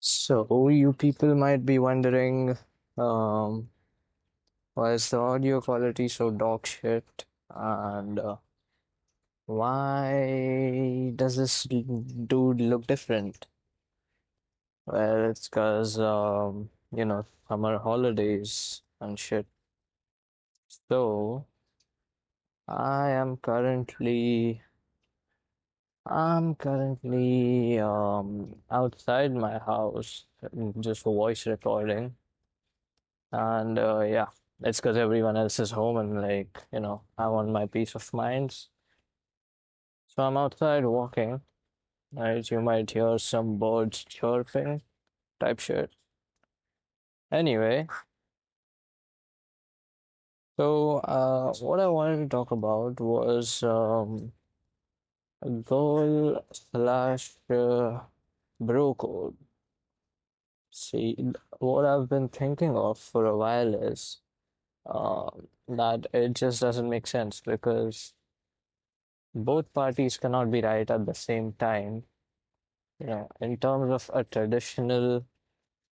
So, you people might be wondering, um, why is the audio quality so dog shit? And why does this dude look different? Well, it's because, summer holidays and shit. So, I am currently, I'm currently outside my house, just for voice recording. And yeah, it's because everyone else is home and I want my peace of mind. So I'm outside walking, right? You might hear some birds chirping type shit. Anyway, so what I wanted to talk about was a goal slash bro code. See, what I've been thinking of for a while is that it just doesn't make sense because both parties cannot be right at the same time. In terms of a traditional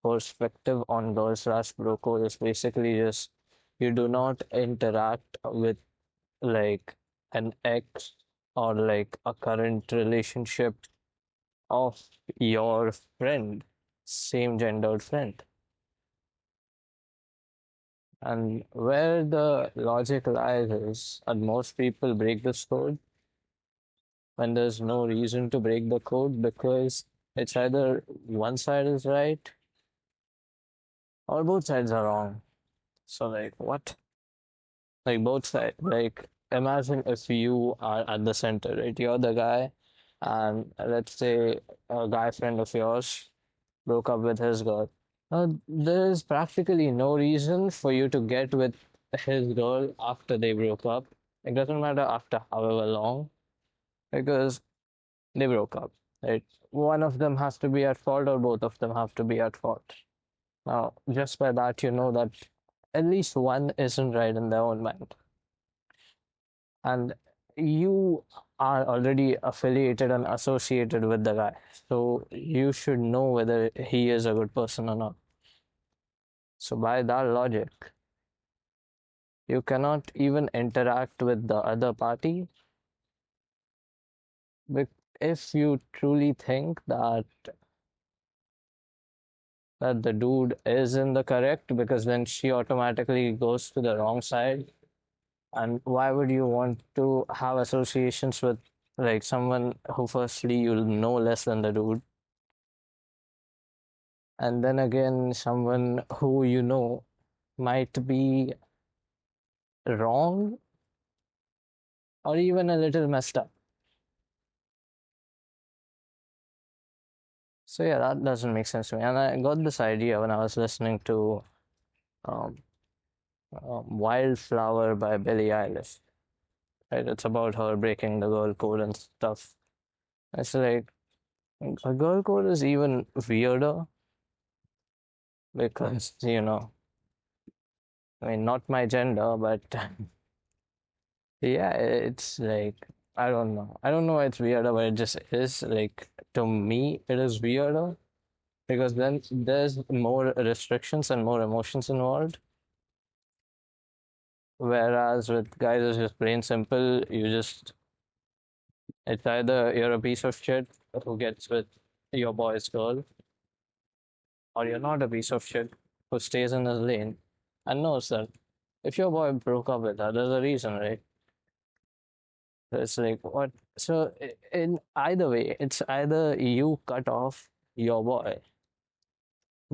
perspective on girl slash bro code, is basically just you do not interact with like an ex or like a current relationship of your friend, same gendered friend. And where the logic lies is, and most people break this code when there's no reason to break the code because it's either one side is right or both sides are wrong. So like what? Like both sides. Like imagine if you are at the center, right? You're the guy, and let's say a guy friend of yours broke up with his girl. There is practically no reason for you to get with his girl after they broke up. It doesn't matter after however long, because they broke up. Right? One of them has to be at fault, or both of them have to be at fault. Now, just by that, you know that at least one isn't right in their own mind. And you are already affiliated and associated with the guy. So you should know whether he is a good person or not. So, by that logic, you cannot even interact with the other party if you truly think that the dude is in the correct, because then she automatically goes to the wrong side. And why would you want to have associations with like someone who firstly you'll know less than the dude, and then again someone who you know might be wrong or even a little messed up. So yeah, that doesn't make sense to me. And I got this idea when I was listening to um, Wildflower by Billie Eilish. Right? It's about her breaking the girl code and stuff. It's like a girl code is even weirder because, I mean, not my gender, but yeah, it's like, I don't know. I don't know why it's weirder, but it just is. Like, to me, it is weirder because then there's more restrictions and more emotions involved. Whereas with guys, it's just plain simple. It's either you're a piece of shit who gets with your boy's girl, or you're not a piece of shit who stays in his lane and knows that if your boy broke up with her, there's a reason, right? So it's like, what? So, in either way, it's either you cut off your boy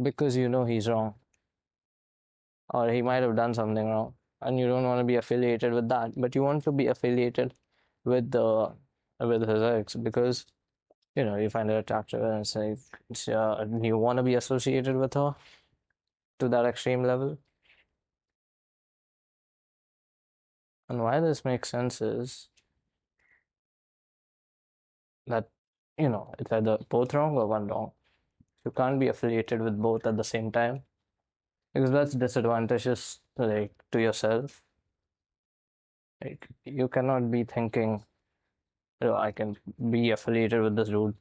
because you know he's wrong, or he might have done something wrong, and you don't want to be affiliated with that, but you want to be affiliated with the with his ex because you find her attractive and it's like you want to be associated with her to that extreme level. And why this makes sense is that it's either both wrong or one wrong. You can't be affiliated with both at the same time because that's disadvantageous like to yourself. Like you cannot be thinking, I can be affiliated with this dude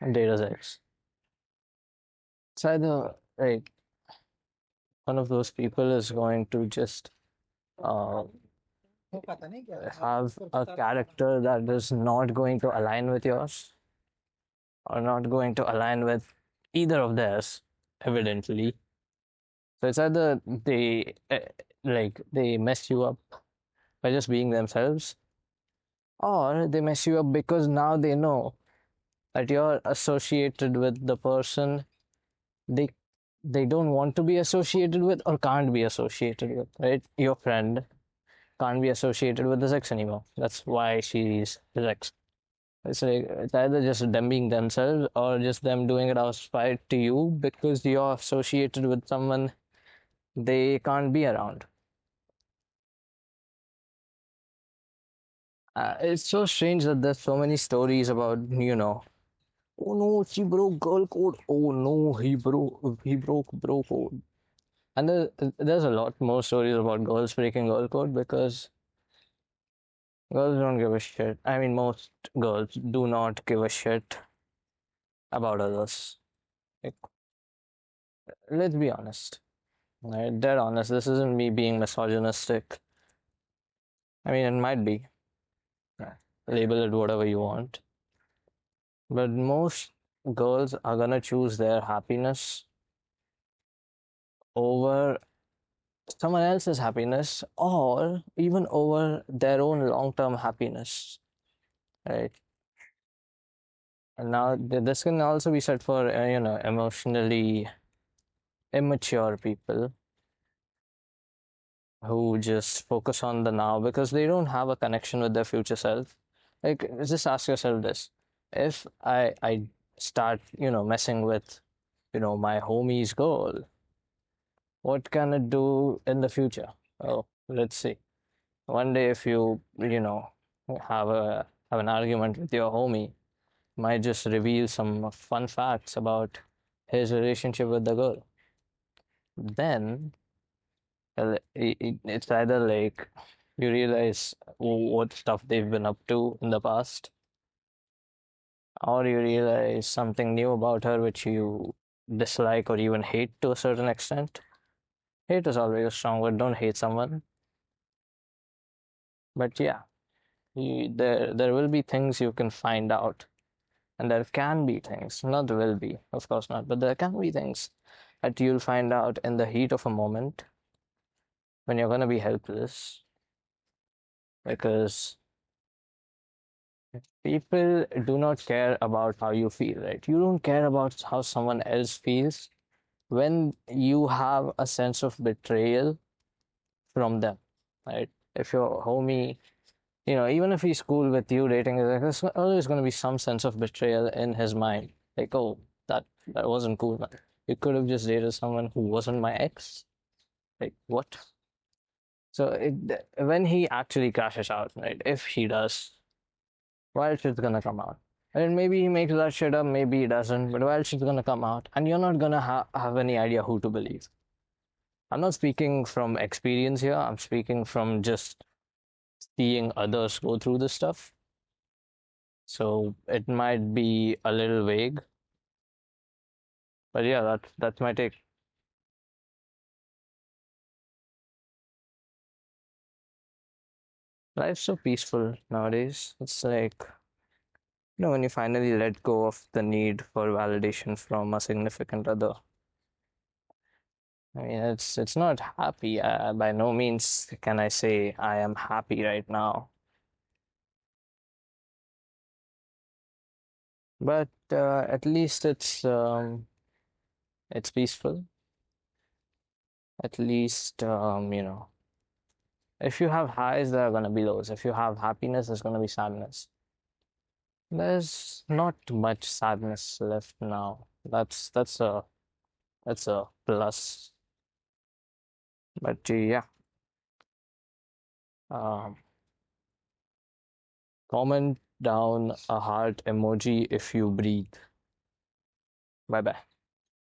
and date his ex. It's either like one of those people is going to just uh, have a character that is not going to align with yours or not going to align with either of theirs, evidently. So it's either they mess you up by just being themselves, or they mess you up because now they know that you're associated with the person they they don't want to be associated with or can't be associated with, right? Your friend can't be associated with his ex anymore. That's why she's his ex. It's like it's either just them being themselves or just them doing it out of spite to you because you're associated with someone they can't be around. It's so strange that there's so many stories about, oh no, she broke girl code. Oh no, he broke bro code. And there's a lot more stories about girls breaking girl code because girls don't give a shit. I mean, most girls do not give a shit about others. Like, let's be honest. Right? Dead honest. This isn't me being misogynistic. I mean, it might be. Yeah. Label it whatever you want. But most girls are gonna choose their happiness over someone else's happiness or even over their own long-term happiness, right? And now this can also be said for emotionally immature people who just focus on the now because they don't have a connection with their future self. Like, just ask yourself this: if I start messing with my homie's goal, what can it do in the future? Oh, let's see. One day, if you have an argument with your homie, might just reveal some fun facts about his relationship with the girl. Then it's either like you realize what stuff they've been up to in the past, or you realize something new about her which you dislike or even hate to a certain extent. Hate is always a strong word. Don't hate someone, but yeah, there will be things you can find out, and there can be things, not will be, of course not, but there can be things that you'll find out in the heat of a moment when you're gonna be helpless because people do not care about how you feel, right? You don't care about how someone else feels when you have a sense of betrayal from them, right? If your homie, even if he's cool with you dating, there's always going to be some sense of betrayal in his mind. Like, oh, that wasn't cool, man. You could have just dated someone who wasn't my ex. Like, what? So when he actually crashes out, right? If he does, wild shit's gonna come out. And maybe he makes that shit up, maybe he doesn't, but wild shit's gonna come out, and you're not gonna have any idea who to believe. I'm not speaking from experience here, I'm speaking from just seeing others go through this stuff. So it might be a little vague, but yeah, that's my take. Life's so peaceful nowadays. It's like, when you finally let go of the need for validation from a significant other. I mean, it's not happy. By no means can I say I am happy right now. But at least it's peaceful. At least if you have highs, there are gonna be lows. If you have happiness, there's gonna be sadness. There's not much sadness left now. That's a plus. But yeah, um, comment down a heart emoji if you breathe. Bye bye.